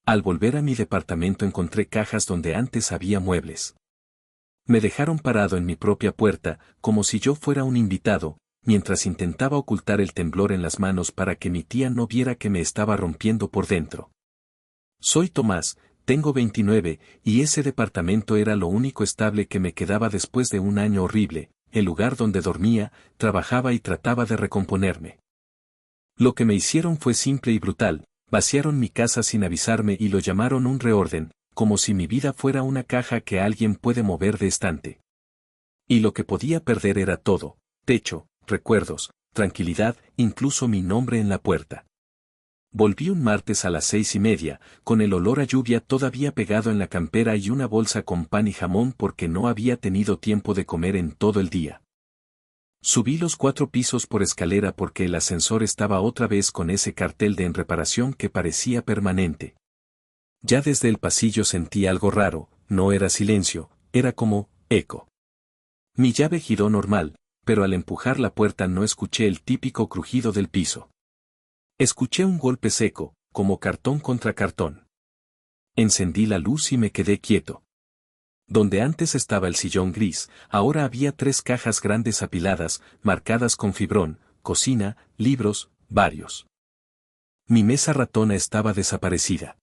Al volver a mi departamento encontré cajas donde antes había muebles. Me dejaron parado en mi propia puerta, como si yo fuera un invitado, mientras intentaba ocultar el temblor en las manos para que mi tía no viera que me estaba rompiendo por dentro. Soy Tomás, tengo 29, y ese departamento era lo único estable que me quedaba después de un año horrible, el lugar donde dormía, trabajaba y trataba de recomponerme. Lo que me hicieron fue simple y brutal, vaciaron mi casa sin avisarme y lo llamaron un reorden, como si mi vida fuera una caja que alguien puede mover de estante. Y lo que podía perder era todo: techo, recuerdos, tranquilidad, incluso mi nombre en la puerta. Volví un martes a las 6:30, con el olor a lluvia todavía pegado en la campera y una bolsa con pan y jamón porque no había tenido tiempo de comer en todo el día. Subí los 4 pisos por escalera porque el ascensor estaba otra vez con ese cartel de en reparación que parecía permanente. Ya desde el pasillo sentí algo raro, no era silencio, era como eco. Mi llave giró normal, pero al empujar la puerta no escuché el típico crujido del piso. Escuché un golpe seco, como cartón contra cartón. Encendí la luz y me quedé quieto. Donde antes estaba el sillón gris, ahora había 3 cajas grandes apiladas, marcadas con fibrón, cocina, libros, varios. Mi mesa ratona estaba desaparecida.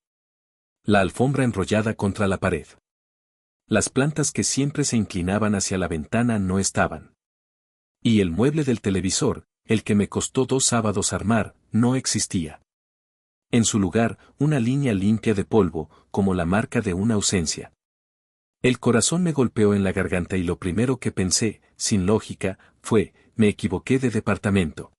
La alfombra enrollada contra la pared. Las plantas que siempre se inclinaban hacia la ventana no estaban. Y el mueble del televisor, el que me costó 2 sábados armar, no existía. En su lugar, una línea limpia de polvo, como la marca de una ausencia. El corazón me golpeó en la garganta y lo primero que pensé, sin lógica, fue: me equivoqué de departamento.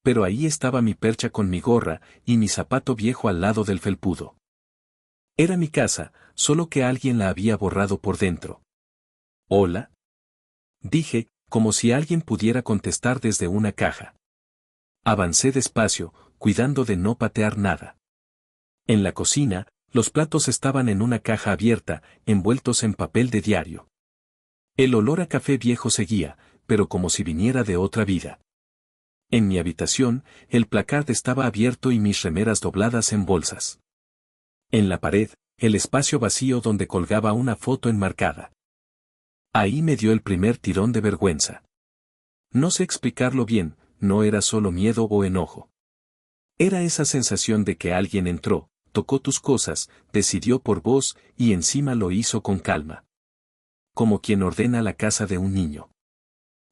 Pero ahí estaba mi percha con mi gorra y mi zapato viejo al lado del felpudo. Era mi casa, solo que alguien la había borrado por dentro. ¿Hola?, dije, como si alguien pudiera contestar desde una caja. Avancé despacio, cuidando de no patear nada. En la cocina, los platos estaban en una caja abierta, envueltos en papel de diario. El olor a café viejo seguía, pero como si viniera de otra vida. En mi habitación, el placard estaba abierto y mis remeras dobladas en bolsas. En la pared, el espacio vacío donde colgaba una foto enmarcada. Ahí me dio el primer tirón de vergüenza. No sé explicarlo bien, no era solo miedo o enojo. Era esa sensación de que alguien entró, tocó tus cosas, decidió por vos y encima lo hizo con calma. Como quien ordena la casa de un niño.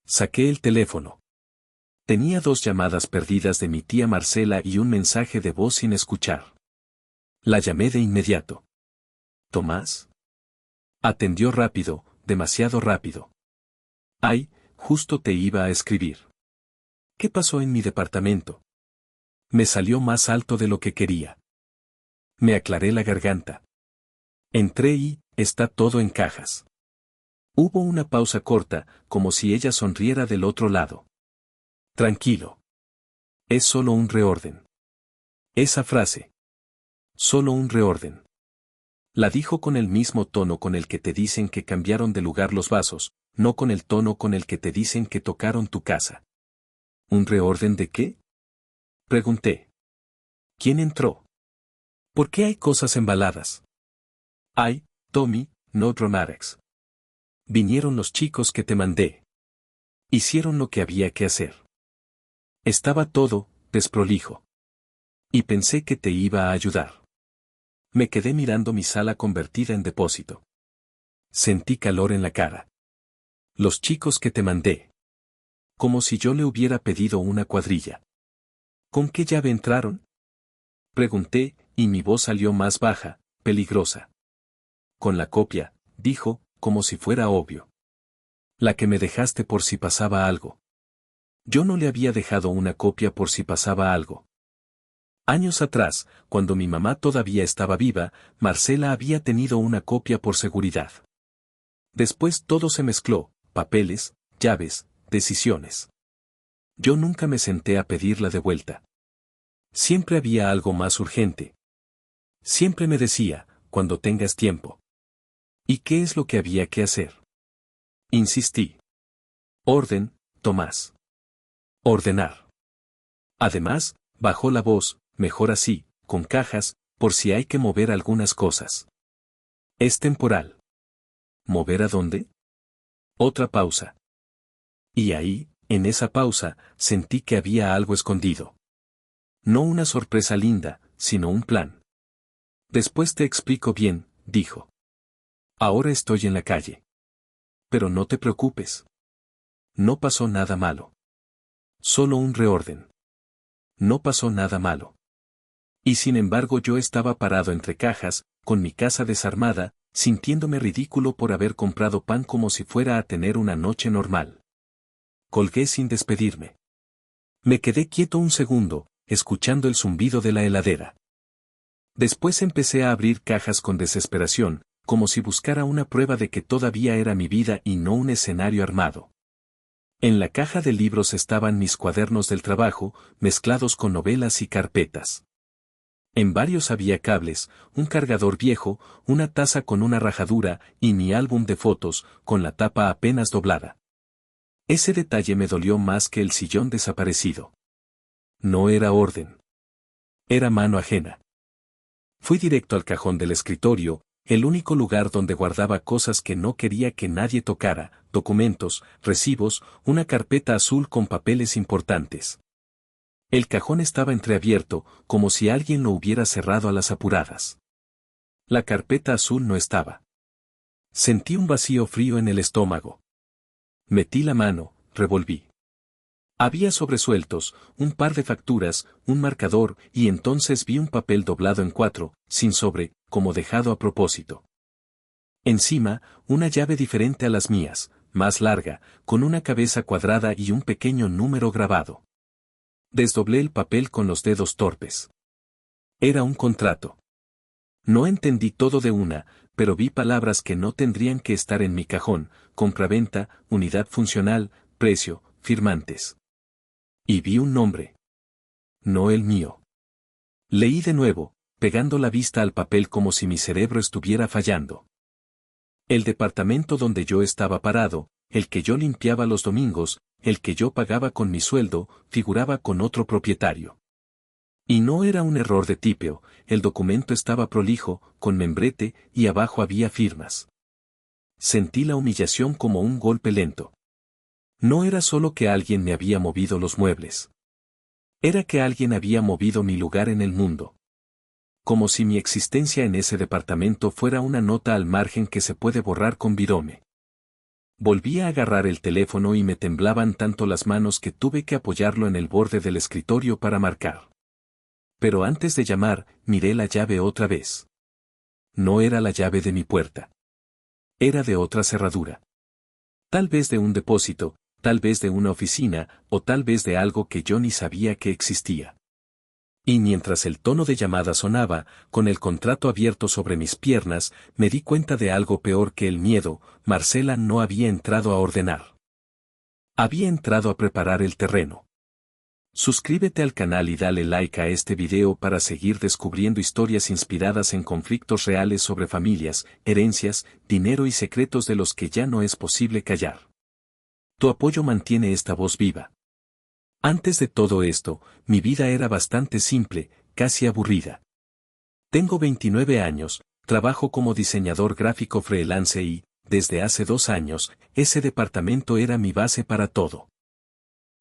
Saqué el teléfono. Tenía 2 llamadas perdidas de mi tía Marcela y un mensaje de voz sin escuchar. La llamé de inmediato. ¿Tomás? Atendió rápido, demasiado rápido. Ay, justo te iba a escribir. ¿Qué pasó en mi departamento? Me salió más alto de lo que quería. Me aclaré la garganta. Entré y, está todo en cajas. Hubo una pausa corta, como si ella sonriera del otro lado. Tranquilo. Es solo un reorden. Esa frase. Solo un reorden. La dijo con el mismo tono con el que te dicen que cambiaron de lugar los vasos, no con el tono con el que te dicen que tocaron tu casa. ¿Un reorden de qué?, pregunté. ¿Quién entró? ¿Por qué hay cosas embaladas? Ay, Tommy, no dramatics. Vinieron los chicos que te mandé. Hicieron lo que había que hacer. Estaba todo desprolijo. Y pensé que te iba a ayudar. Me quedé mirando mi sala convertida en depósito. Sentí calor en la cara. Los chicos que te mandé. Como si yo le hubiera pedido una cuadrilla. ¿Con qué llave entraron?, pregunté, y mi voz salió más baja, peligrosa. Con la copia, dijo, como si fuera obvio. La que me dejaste por si pasaba algo. Yo no le había dejado una copia por si pasaba algo. Años atrás, cuando mi mamá todavía estaba viva, Marcela había tenido una copia por seguridad. Después todo se mezcló: papeles, llaves, decisiones. Yo nunca me senté a pedirla de vuelta. Siempre había algo más urgente. Siempre me decía: cuando tengas tiempo. ¿Y qué es lo que había que hacer? Insistí. Orden, Tomás. Ordenar. Además, bajó la voz: mejor así, con cajas, por si hay que mover algunas cosas. Es temporal. ¿Mover a dónde? Otra pausa. Y ahí, en esa pausa, sentí que había algo escondido. No una sorpresa linda, sino un plan. Después te explico bien, dijo. Ahora estoy en la calle. Pero no te preocupes. No pasó nada malo. Solo un reorden. No pasó nada malo. Y sin embargo yo estaba parado entre cajas, con mi casa desarmada, sintiéndome ridículo por haber comprado pan como si fuera a tener una noche normal. Colgué sin despedirme. Me quedé quieto un segundo, escuchando el zumbido de la heladera. Después empecé a abrir cajas con desesperación, como si buscara una prueba de que todavía era mi vida y no un escenario armado. En la caja de libros estaban mis cuadernos del trabajo, mezclados con novelas y carpetas. En varios había cables, un cargador viejo, una taza con una rajadura y mi álbum de fotos, con la tapa apenas doblada. Ese detalle me dolió más que el sillón desaparecido. No era orden. Era mano ajena. Fui directo al cajón del escritorio, el único lugar donde guardaba cosas que no quería que nadie tocara, documentos, recibos, una carpeta azul con papeles importantes. El cajón estaba entreabierto, como si alguien lo hubiera cerrado a las apuradas. La carpeta azul no estaba. Sentí un vacío frío en el estómago. Metí la mano, revolví. Había sobresueltos, un par de facturas, un marcador, y entonces vi un papel doblado en 4, sin sobre, como dejado a propósito. Encima, una llave diferente a las mías, más larga, con una cabeza cuadrada y un pequeño número grabado. Desdoblé el papel con los dedos torpes. Era un contrato. No entendí todo de una, pero vi palabras que no tendrían que estar en mi cajón: compraventa, unidad funcional, precio, firmantes. Y vi un nombre. No el mío. Leí de nuevo, pegando la vista al papel como si mi cerebro estuviera fallando. El departamento donde yo estaba parado, el que yo limpiaba los domingos, el que yo pagaba con mi sueldo, figuraba con otro propietario. Y no era un error de tipeo, el documento estaba prolijo, con membrete, y abajo había firmas. Sentí la humillación como un golpe lento. No era solo que alguien me había movido los muebles. Era que alguien había movido mi lugar en el mundo. Como si mi existencia en ese departamento fuera una nota al margen que se puede borrar con virome. Volví a agarrar el teléfono y me temblaban tanto las manos que tuve que apoyarlo en el borde del escritorio para marcar. Pero antes de llamar, miré la llave otra vez. No era la llave de mi puerta. Era de otra cerradura. Tal vez de un depósito, tal vez de una oficina, o tal vez de algo que yo ni sabía que existía. Y mientras el tono de llamada sonaba, con el contrato abierto sobre mis piernas, me di cuenta de algo peor que el miedo: Marcela no había entrado a ordenar. Había entrado a preparar el terreno. Suscríbete al canal y dale like a este video para seguir descubriendo historias inspiradas en conflictos reales sobre familias, herencias, dinero y secretos de los que ya no es posible callar. Tu apoyo mantiene esta voz viva. Antes de todo esto, mi vida era bastante simple, casi aburrida. Tengo 29 años, trabajo como diseñador gráfico freelance y, desde hace 2 años, ese departamento era mi base para todo.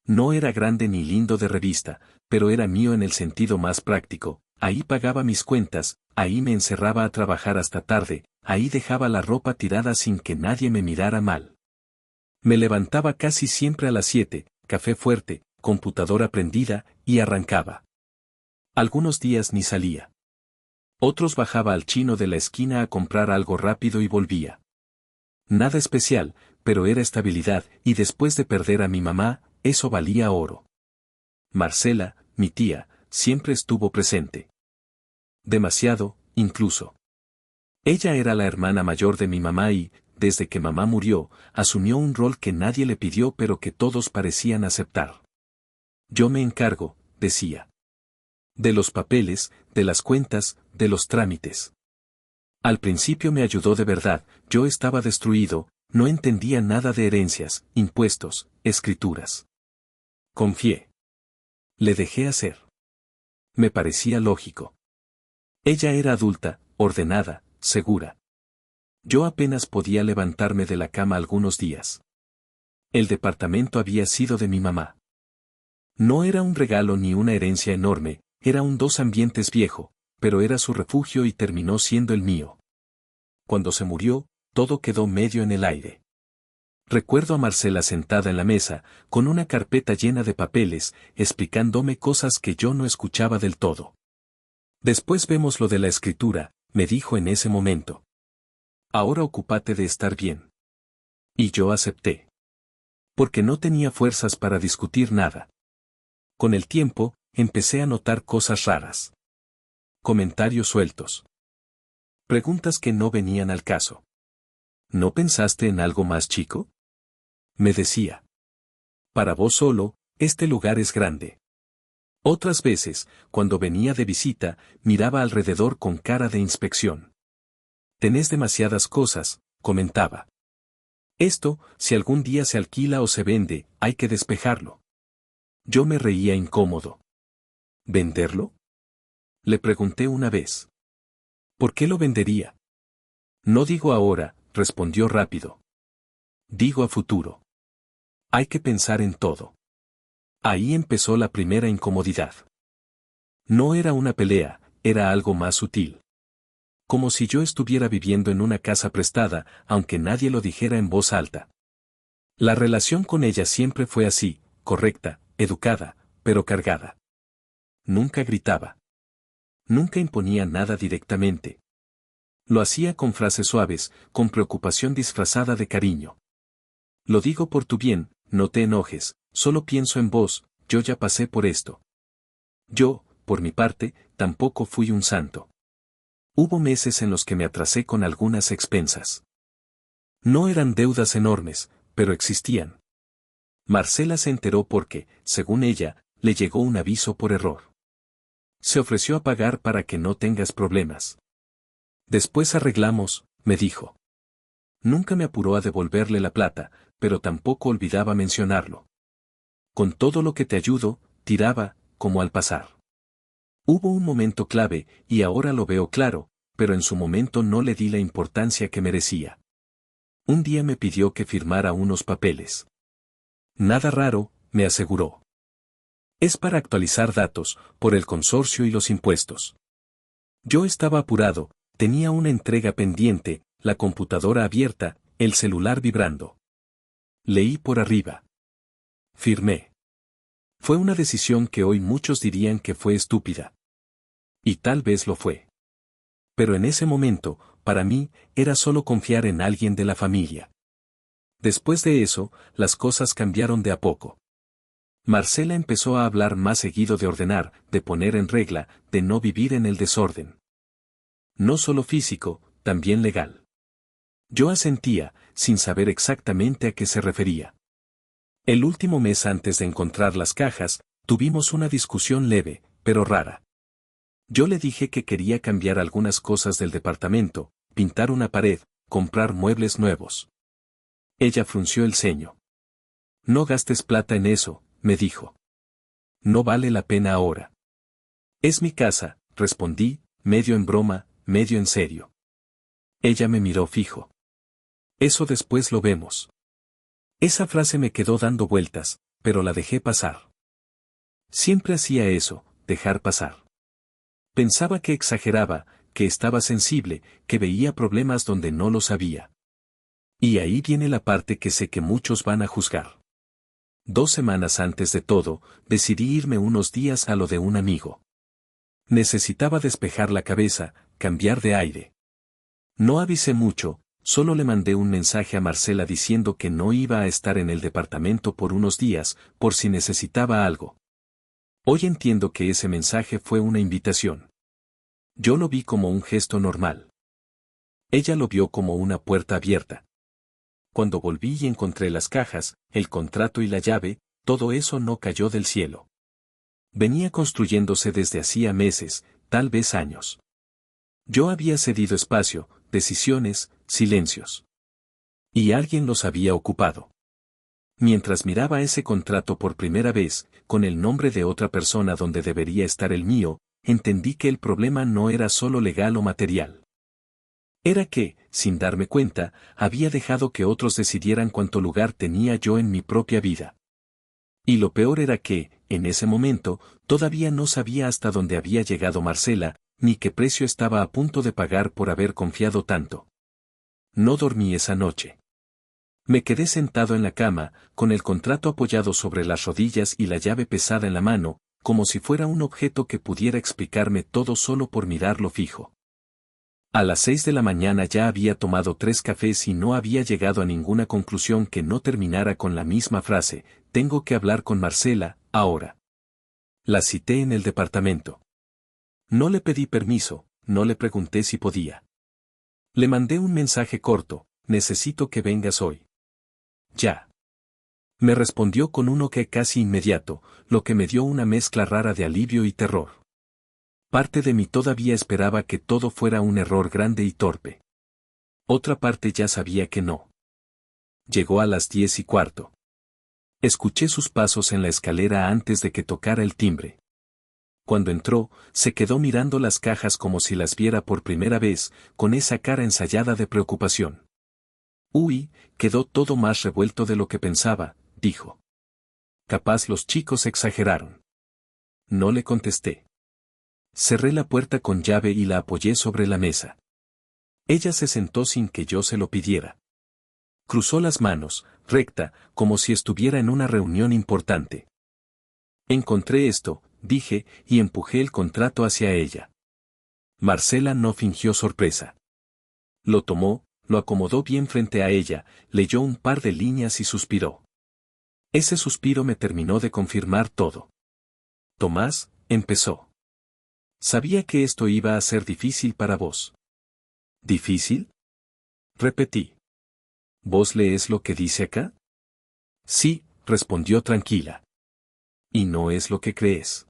No era grande ni lindo de revista, pero era mío en el sentido más práctico. Ahí pagaba mis cuentas, ahí me encerraba a trabajar hasta tarde, ahí dejaba la ropa tirada sin que nadie me mirara mal. Me levantaba casi siempre a las 7, café fuerte, computadora prendida, y arrancaba. Algunos días ni salía. Otros bajaba al chino de la esquina a comprar algo rápido y volvía. Nada especial, pero era estabilidad, y después de perder a mi mamá, eso valía oro. Marcela, mi tía, siempre estuvo presente. Demasiado, incluso. Ella era la hermana mayor de mi mamá y, desde que mamá murió, asumió un rol que nadie le pidió pero que todos parecían aceptar. Yo me encargo, decía. De los papeles, de las cuentas, de los trámites. Al principio me ayudó de verdad, yo estaba destruido, no entendía nada de herencias, impuestos, escrituras. Confié. Le dejé hacer. Me parecía lógico. Ella era adulta, ordenada, segura. Yo apenas podía levantarme de la cama algunos días. El departamento había sido de mi mamá. No era un regalo ni una herencia enorme, era un dos ambientes viejo, pero era su refugio y terminó siendo el mío. Cuando se murió, todo quedó medio en el aire. Recuerdo a Marcela sentada en la mesa, con una carpeta llena de papeles, explicándome cosas que yo no escuchaba del todo. Después vemos lo de la escritura, me dijo en ese momento. Ahora ocúpate de estar bien. Y yo acepté. Porque no tenía fuerzas para discutir nada. Con el tiempo, empecé a notar cosas raras. Comentarios sueltos. Preguntas que no venían al caso. ¿No pensaste en algo más, chico? Me decía. Para vos solo, este lugar es grande. Otras veces, cuando venía de visita, miraba alrededor con cara de inspección. Tenés demasiadas cosas, comentaba. Esto, si algún día se alquila o se vende, hay que despejarlo. Yo me reía incómodo. ¿Venderlo? Le pregunté una vez. ¿Por qué lo vendería? No digo ahora, respondió rápido. Digo a futuro. Hay que pensar en todo. Ahí empezó la primera incomodidad. No era una pelea, era algo más sutil. Como si yo estuviera viviendo en una casa prestada, aunque nadie lo dijera en voz alta. La relación con ella siempre fue así, correcta, educada, pero cargada. Nunca gritaba. Nunca imponía nada directamente. Lo hacía con frases suaves, con preocupación disfrazada de cariño. Lo digo por tu bien, no te enojes, solo pienso en vos, yo ya pasé por esto. Yo, por mi parte, tampoco fui un santo. Hubo meses en los que me atrasé con algunas expensas. No eran deudas enormes, pero existían. Marcela se enteró porque, según ella, le llegó un aviso por error. Se ofreció a pagar para que no tengas problemas. Después arreglamos, me dijo. Nunca me apuró a devolverle la plata, pero tampoco olvidaba mencionarlo. Con todo lo que te ayudo, tiraba, como al pasar. Hubo un momento clave, y ahora lo veo claro, pero en su momento no le di la importancia que merecía. Un día me pidió que firmara unos papeles. Nada raro, me aseguró. Es para actualizar datos, por el consorcio y los impuestos. Yo estaba apurado, tenía una entrega pendiente, la computadora abierta, el celular vibrando. Leí por arriba. Firmé. Fue una decisión que hoy muchos dirían que fue estúpida. Y tal vez lo fue. Pero en ese momento, para mí, era solo confiar en alguien de la familia. Después de eso, las cosas cambiaron de a poco. Marcela empezó a hablar más seguido de ordenar, de poner en regla, de no vivir en el desorden. No solo físico, también legal. Yo asentía, sin saber exactamente a qué se refería. El último mes antes de encontrar las cajas, tuvimos una discusión leve, pero rara. Yo le dije que quería cambiar algunas cosas del departamento, pintar una pared, comprar muebles nuevos. Ella frunció el ceño. No gastes plata en eso, me dijo. No vale la pena ahora. Es mi casa, respondí, medio en broma, medio en serio. Ella me miró fijo. Eso después lo vemos. Esa frase me quedó dando vueltas, pero la dejé pasar. Siempre hacía eso, dejar pasar. Pensaba que exageraba, que estaba sensible, que veía problemas donde no los había. Y ahí viene la parte que sé que muchos van a juzgar. 2 semanas antes de todo, decidí irme unos días a lo de un amigo. Necesitaba despejar la cabeza, cambiar de aire. No avisé mucho, solo le mandé un mensaje a Marcela diciendo que no iba a estar en el departamento por unos días, por si necesitaba algo. Hoy entiendo que ese mensaje fue una invitación. Yo lo vi como un gesto normal. Ella lo vio como una puerta abierta. Cuando volví y encontré las cajas, el contrato y la llave, todo eso no cayó del cielo. Venía construyéndose desde hacía meses, tal vez años. Yo había cedido espacio, decisiones, silencios. Y alguien los había ocupado. Mientras miraba ese contrato por primera vez, con el nombre de otra persona donde debería estar el mío, entendí que el problema no era solo legal o material. Era que, sin darme cuenta, había dejado que otros decidieran cuánto lugar tenía yo en mi propia vida. Y lo peor era que, en ese momento, todavía no sabía hasta dónde había llegado Marcela, ni qué precio estaba a punto de pagar por haber confiado tanto. No dormí esa noche. Me quedé sentado en la cama, con el contrato apoyado sobre las rodillas y la llave pesada en la mano, como si fuera un objeto que pudiera explicarme todo solo por mirarlo fijo. A las 6 de la mañana ya había tomado 3 cafés y no había llegado a ninguna conclusión que no terminara con la misma frase: tengo que hablar con Marcela, ahora. La cité en el departamento. No le pedí permiso, no le pregunté si podía. Le mandé un mensaje corto: necesito que vengas hoy. Ya. Me respondió con un ok casi inmediato, lo que me dio una mezcla rara de alivio y terror. Parte de mí todavía esperaba que todo fuera un error grande y torpe. Otra parte ya sabía que no. Llegó a las 10:15. Escuché sus pasos en la escalera antes de que tocara el timbre. Cuando entró, se quedó mirando las cajas como si las viera por primera vez, con esa cara ensayada de preocupación. Uy, quedó todo más revuelto de lo que pensaba, dijo. Capaz los chicos exageraron. No le contesté. Cerré la puerta con llave y la apoyé sobre la mesa. Ella se sentó sin que yo se lo pidiera. Cruzó las manos, recta, como si estuviera en una reunión importante. Encontré esto, dije, y empujé el contrato hacia ella. Marcela no fingió sorpresa. Lo tomó, lo acomodó bien frente a ella, leyó un par de líneas y suspiró. Ese suspiro me terminó de confirmar todo. Tomás, empezó. Sabía que esto iba a ser difícil para vos. ¿Difícil? Repetí. ¿Vos lees lo que dice acá? Sí, respondió tranquila. ¿Y no es lo que crees?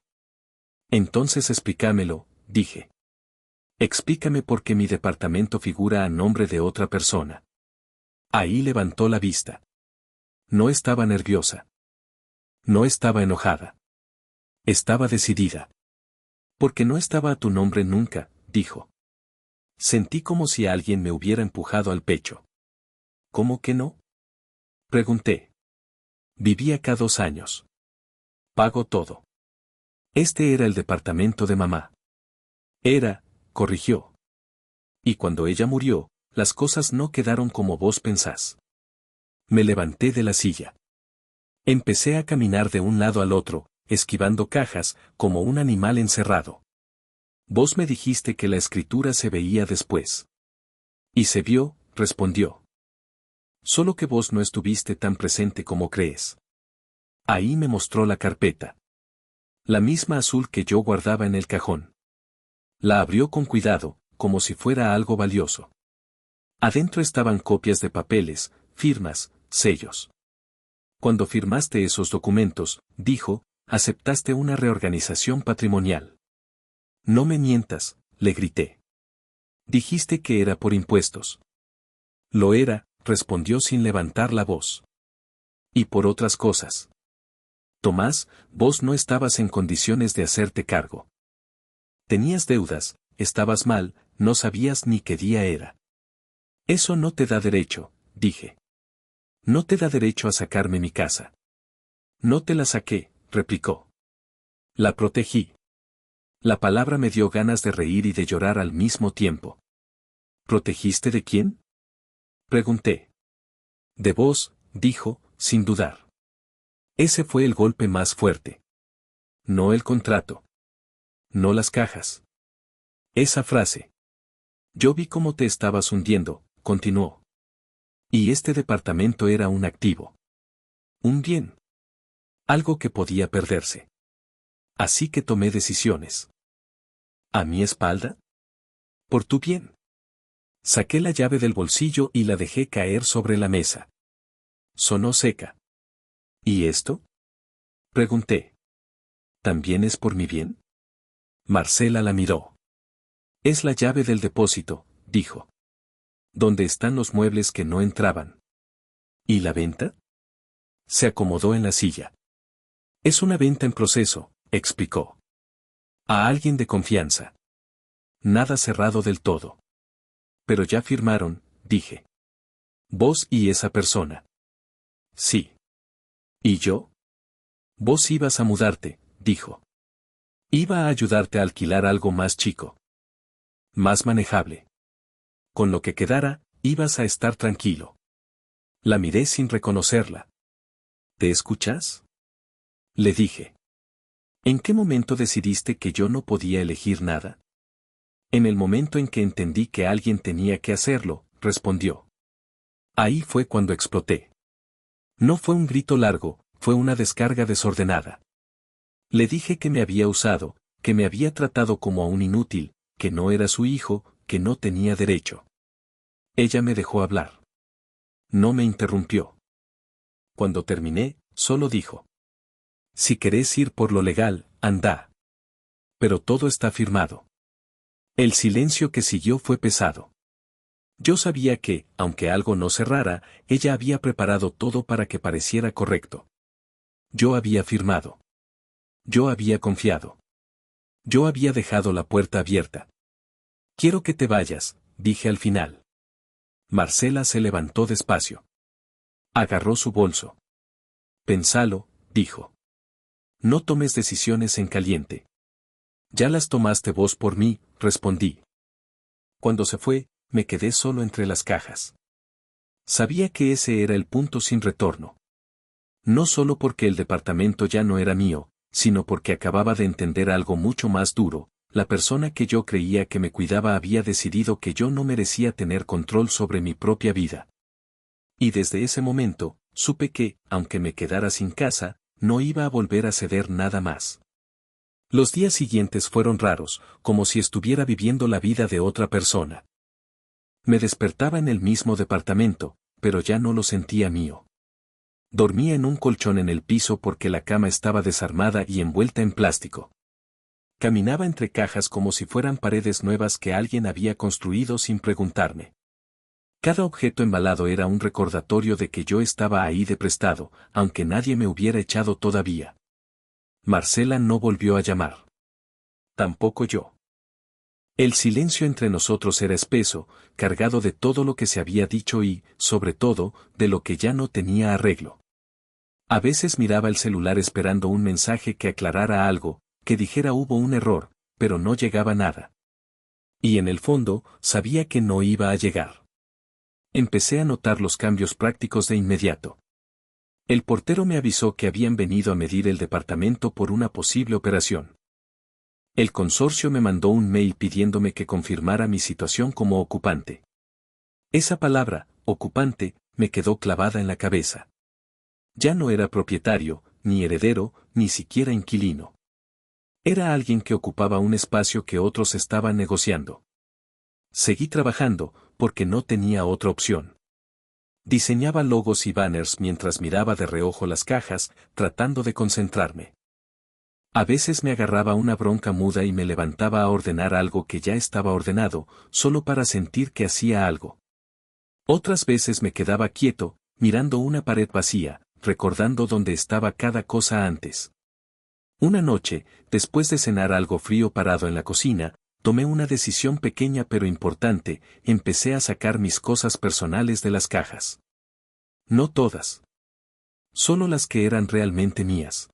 Entonces explícamelo, dije. Explícame por qué mi departamento figura a nombre de otra persona. Ahí levantó la vista. No estaba nerviosa. No estaba enojada. Estaba decidida. Porque no estaba a tu nombre nunca, dijo. Sentí como si alguien me hubiera empujado al pecho. ¿Cómo que no? Pregunté. Viví acá 2 años. Pago todo. Este era el departamento de mamá. Era, corrigió. Y cuando ella murió, las cosas no quedaron como vos pensás. Me levanté de la silla. Empecé a caminar de un lado al otro, esquivando cajas, como un animal encerrado. Vos me dijiste que la escritura se veía después. Y se vio, respondió. Solo que vos no estuviste tan presente como crees. Ahí me mostró la carpeta. La misma azul que yo guardaba en el cajón. La abrió con cuidado, como si fuera algo valioso. Adentro estaban copias de papeles, firmas, sellos. Cuando firmaste esos documentos, dijo, aceptaste una reorganización patrimonial. No me mientas, le grité. Dijiste que era por impuestos. Lo era, respondió sin levantar la voz. Y por otras cosas. Tomás, vos no estabas en condiciones de hacerte cargo. Tenías deudas, estabas mal, no sabías ni qué día era. Eso no te da derecho, dije. No te da derecho a sacarme mi casa. No te la saqué, replicó. La protegí. La palabra me dio ganas de reír y de llorar al mismo tiempo. ¿Protegiste de quién? Pregunté. De vos, dijo, sin dudar. Ese fue el golpe más fuerte. No el contrato. No las cajas. Esa frase. Yo vi cómo te estabas hundiendo, continuó. Y este departamento era un activo. Un bien. Algo que podía perderse. Así que tomé decisiones. ¿A mi espalda? Por tu bien. Saqué la llave del bolsillo y la dejé caer sobre la mesa. Sonó seca. ¿Y esto? Pregunté. ¿También es por mi bien? Marcela la miró. Es la llave del depósito, dijo. ¿Dónde están los muebles que no entraban? ¿Y la venta? Se acomodó en la silla. Es una venta en proceso, explicó. A alguien de confianza. Nada cerrado del todo. Pero ya firmaron, dije. Vos y esa persona. Sí. ¿Y yo? Vos ibas a mudarte, dijo. Iba a ayudarte a alquilar algo más chico. Más manejable. Con lo que quedara, ibas a estar tranquilo. La miré sin reconocerla. ¿Te escuchas? Le dije. ¿En qué momento decidiste que yo no podía elegir nada? En el momento en que entendí que alguien tenía que hacerlo, respondió. Ahí fue cuando exploté. No fue un grito largo, fue una descarga desordenada. Le dije que me había usado, que me había tratado como a un inútil, que no era su hijo, que no tenía derecho. Ella me dejó hablar. No me interrumpió. Cuando terminé, solo dijo. Si querés ir por lo legal, anda. Pero todo está firmado. El silencio que siguió fue pesado. Yo sabía que, aunque algo no cerrara, ella había preparado todo para que pareciera correcto. Yo había firmado. Yo había confiado. Yo había dejado la puerta abierta. Quiero que te vayas, dije al final. Marcela se levantó despacio. Agarró su bolso. Pensalo, dijo. No tomes decisiones en caliente. Ya las tomaste vos por mí, respondí. Cuando se fue, me quedé solo entre las cajas. Sabía que ese era el punto sin retorno. No solo porque el departamento ya no era mío, sino porque acababa de entender algo mucho más duro, la persona que yo creía que me cuidaba había decidido que yo no merecía tener control sobre mi propia vida. Y desde ese momento, supe que, aunque me quedara sin casa, no iba a volver a ceder nada más. Los días siguientes fueron raros, como si estuviera viviendo la vida de otra persona. Me despertaba en el mismo departamento, pero ya no lo sentía mío. Dormía en un colchón en el piso porque la cama estaba desarmada y envuelta en plástico. Caminaba entre cajas como si fueran paredes nuevas que alguien había construido sin preguntarme. Cada objeto embalado era un recordatorio de que yo estaba ahí de prestado, aunque nadie me hubiera echado todavía. Marcela no volvió a llamar. Tampoco yo. El silencio entre nosotros era espeso, cargado de todo lo que se había dicho y, sobre todo, de lo que ya no tenía arreglo. A veces miraba el celular esperando un mensaje que aclarara algo, que dijera hubo un error, pero no llegaba nada. Y en el fondo, sabía que no iba a llegar. Empecé a notar los cambios prácticos de inmediato. El portero me avisó que habían venido a medir el departamento por una posible operación. El consorcio me mandó un mail pidiéndome que confirmara mi situación como ocupante. Esa palabra, ocupante, me quedó clavada en la cabeza. Ya no era propietario, ni heredero, ni siquiera inquilino. Era alguien que ocupaba un espacio que otros estaban negociando. Seguí trabajando, porque no tenía otra opción. Diseñaba logos y banners mientras miraba de reojo las cajas, tratando de concentrarme. A veces me agarraba una bronca muda y me levantaba a ordenar algo que ya estaba ordenado, solo para sentir que hacía algo. Otras veces me quedaba quieto, mirando una pared vacía, recordando dónde estaba cada cosa antes. Una noche, después de cenar algo frío parado en la cocina, tomé una decisión pequeña pero importante, empecé a sacar mis cosas personales de las cajas. No todas. Solo las que eran realmente mías.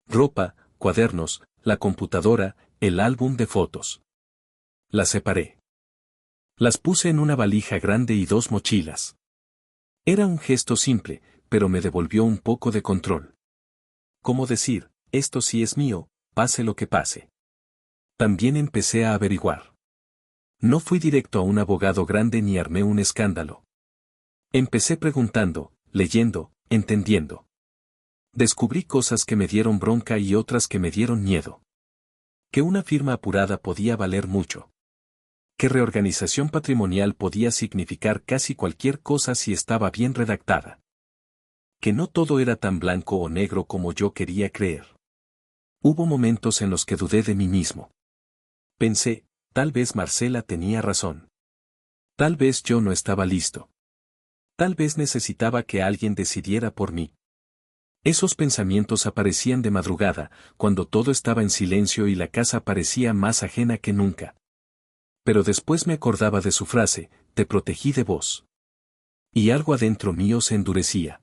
Ropa, cuadernos, la computadora, el álbum de fotos. Las separé. Las puse en una valija grande y 2 mochilas. Era un gesto simple, pero me devolvió un poco de control. Como decir, esto sí es mío, pase lo que pase. También empecé a averiguar. No fui directo a un abogado grande ni armé un escándalo. Empecé preguntando, leyendo, entendiendo. Descubrí cosas que me dieron bronca y otras que me dieron miedo. Que una firma apurada podía valer mucho. Que reorganización patrimonial podía significar casi cualquier cosa si estaba bien redactada. Que no todo era tan blanco o negro como yo quería creer. Hubo momentos en los que dudé de mí mismo. Pensé, tal vez Marcela tenía razón. Tal vez yo no estaba listo. Tal vez necesitaba que alguien decidiera por mí. Esos pensamientos aparecían de madrugada, cuando todo estaba en silencio y la casa parecía más ajena que nunca. Pero después me acordaba de su frase, te protegí de vos. Y algo adentro mío se endurecía.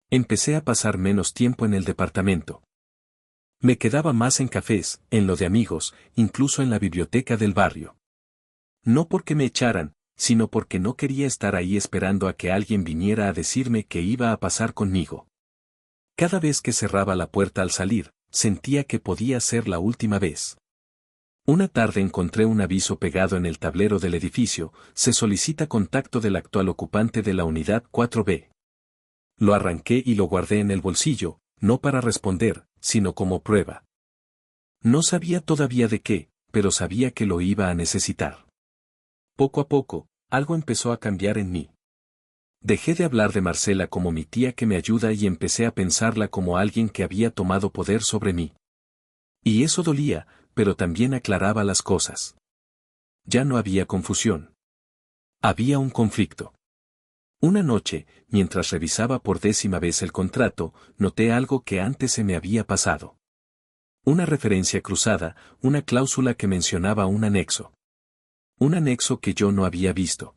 Empecé a pasar menos tiempo en el departamento. Me quedaba más en cafés, en lo de amigos, incluso en la biblioteca del barrio. No porque me echaran, sino porque no quería estar ahí esperando a que alguien viniera a decirme qué iba a pasar conmigo. Cada vez que cerraba la puerta al salir, sentía que podía ser la última vez. Una tarde encontré un aviso pegado en el tablero del edificio, se solicita contacto del actual ocupante de la unidad 4B. Lo arranqué y lo guardé en el bolsillo, no para responder, sino como prueba. No sabía todavía de qué, pero sabía que lo iba a necesitar. Poco a poco, algo empezó a cambiar en mí. Dejé de hablar de Marcela como mi tía que me ayuda y empecé a pensarla como alguien que había tomado poder sobre mí. Y eso dolía, pero también aclaraba las cosas. Ya no había confusión. Había un conflicto. Una noche, mientras revisaba por 10ª vez el contrato, noté algo que antes se me había pasado. Una referencia cruzada, una cláusula que mencionaba un anexo. Un anexo que yo no había visto.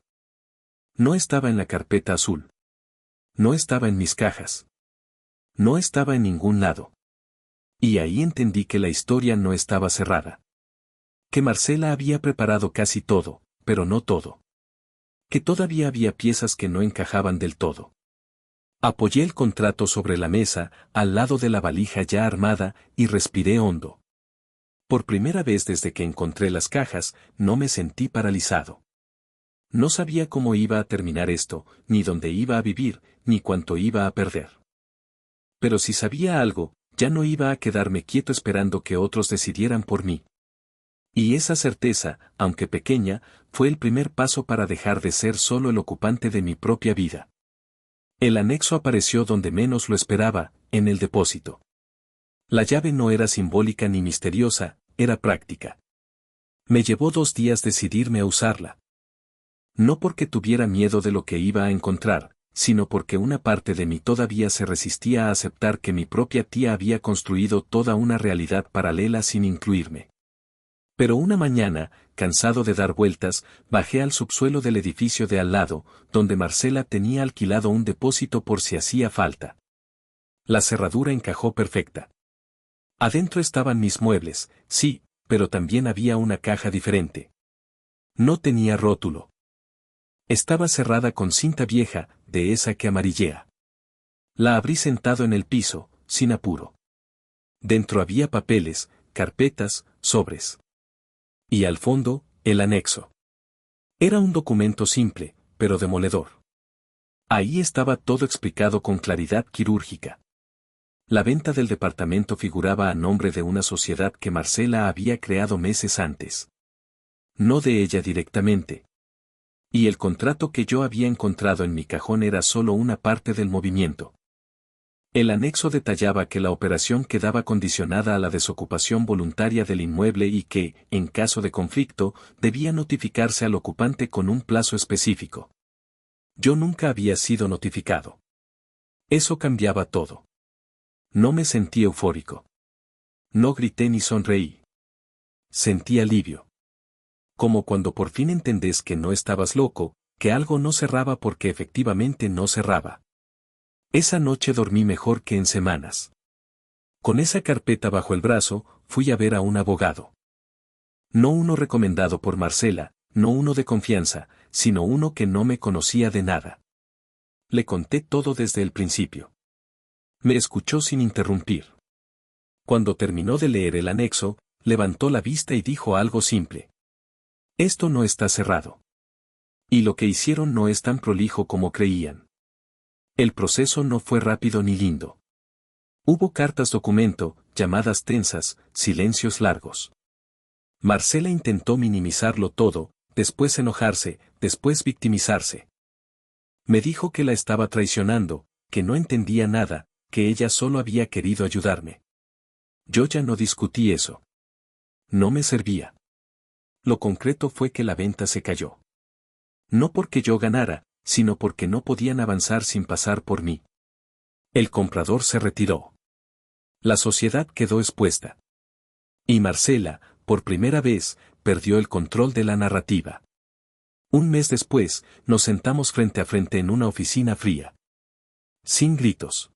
No estaba en la carpeta azul. No estaba en mis cajas. No estaba en ningún lado. Y ahí entendí que la historia no estaba cerrada. Que Marcela había preparado casi todo, pero no todo. Que todavía había piezas que no encajaban del todo. Apoyé el contrato sobre la mesa, al lado de la valija ya armada, y respiré hondo. Por primera vez desde que encontré las cajas, no me sentí paralizado. No sabía cómo iba a terminar esto, ni dónde iba a vivir, ni cuánto iba a perder. Pero si sabía algo, ya no iba a quedarme quieto esperando que otros decidieran por mí. Y esa certeza, aunque pequeña, fue el primer paso para dejar de ser solo el ocupante de mi propia vida. El anexo apareció donde menos lo esperaba, en el depósito. La llave no era simbólica ni misteriosa, era práctica. Me llevó 2 días decidirme a usarla. No porque tuviera miedo de lo que iba a encontrar, sino porque una parte de mí todavía se resistía a aceptar que mi propia tía había construido toda una realidad paralela sin incluirme. Pero una mañana, cansado de dar vueltas, bajé al subsuelo del edificio de al lado, donde Marcela tenía alquilado un depósito por si hacía falta. La cerradura encajó perfecta. Adentro estaban mis muebles, sí, pero también había una caja diferente. No tenía rótulo. Estaba cerrada con cinta vieja, de esa que amarillea. La abrí sentado en el piso, sin apuro. Dentro había papeles, carpetas, sobres. Y al fondo, el anexo. Era un documento simple, pero demoledor. Ahí estaba todo explicado con claridad quirúrgica. La venta del departamento figuraba a nombre de una sociedad que Marcela había creado meses antes. No de ella directamente. Y el contrato que yo había encontrado en mi cajón era solo una parte del movimiento. El anexo detallaba que la operación quedaba condicionada a la desocupación voluntaria del inmueble y que, en caso de conflicto, debía notificarse al ocupante con un plazo específico. Yo nunca había sido notificado. Eso cambiaba todo. No me sentí eufórico. No grité ni sonreí. Sentí alivio. Como cuando por fin entendés que no estabas loco, que algo no cerraba porque efectivamente no cerraba. Esa noche dormí mejor que en semanas. Con esa carpeta bajo el brazo, fui a ver a un abogado. No uno recomendado por Marcela, no uno de confianza, sino uno que no me conocía de nada. Le conté todo desde el principio. Me escuchó sin interrumpir. Cuando terminó de leer el anexo, levantó la vista y dijo algo simple. Esto no está cerrado. Y lo que hicieron no es tan prolijo como creían. El proceso no fue rápido ni lindo. Hubo cartas documento, llamadas tensas, silencios largos. Marcela intentó minimizarlo todo, después enojarse, después victimizarse. Me dijo que la estaba traicionando, que no entendía nada, que ella solo había querido ayudarme. Yo ya no discutí eso. No me servía. Lo concreto fue que la venta se cayó. No porque yo ganara, sino porque no podían avanzar sin pasar por mí. El comprador se retiró. La sociedad quedó expuesta. Y Marcela, por primera vez, perdió el control de la narrativa. Un mes después, nos sentamos frente a frente en una oficina fría. Sin gritos.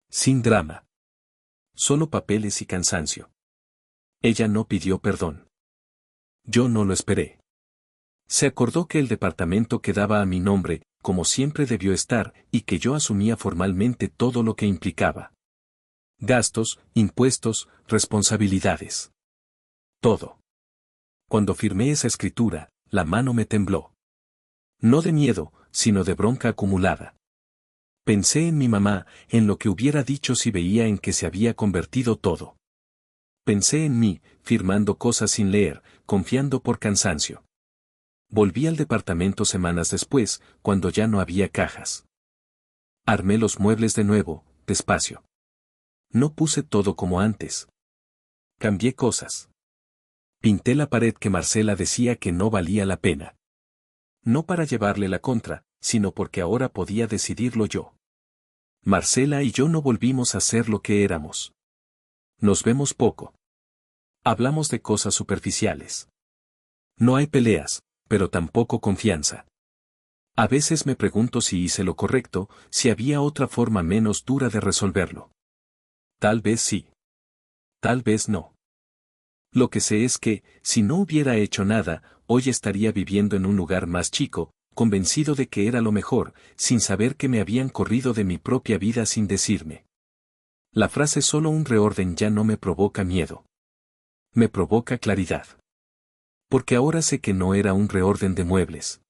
Sin drama. Solo papeles y cansancio. Ella no pidió perdón. Yo no lo esperé. Se acordó que el departamento quedaba a mi nombre, como siempre debió estar, y que yo asumía formalmente todo lo que implicaba. Gastos, impuestos, responsabilidades. Todo. Cuando firmé esa escritura, la mano me tembló. No de miedo, sino de bronca acumulada. Pensé en mi mamá, en lo que hubiera dicho si veía en que se había convertido todo. Pensé en mí, firmando cosas sin leer, confiando por cansancio. Volví al departamento semanas después, cuando ya no había cajas. Armé los muebles de nuevo, despacio. No puse todo como antes. Cambié cosas. Pinté la pared que Marcela decía que no valía la pena. No para llevarle la contra, sino porque ahora podía decidirlo yo. Marcela y yo no volvimos a ser lo que éramos. Nos vemos poco. Hablamos de cosas superficiales. No hay peleas, pero tampoco confianza. A veces me pregunto si hice lo correcto, si había otra forma menos dura de resolverlo. Tal vez sí. Tal vez no. Lo que sé es que, si no hubiera hecho nada, hoy estaría viviendo en un lugar más chico, convencido de que era lo mejor, sin saber que me habían corrido de mi propia vida sin decirme. La frase solo un reorden ya no me provoca miedo. Me provoca claridad. Porque ahora sé que no era un reorden de muebles.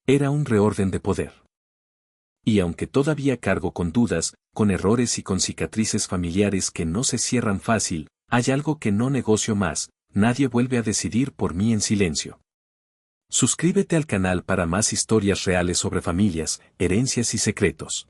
Era un reorden de poder. Y aunque todavía cargo con dudas, con errores y con cicatrices familiares que no se cierran fácil, hay algo que no negocio más: nadie vuelve a decidir por mí en silencio. Suscríbete al canal para más historias reales sobre familias, herencias y secretos.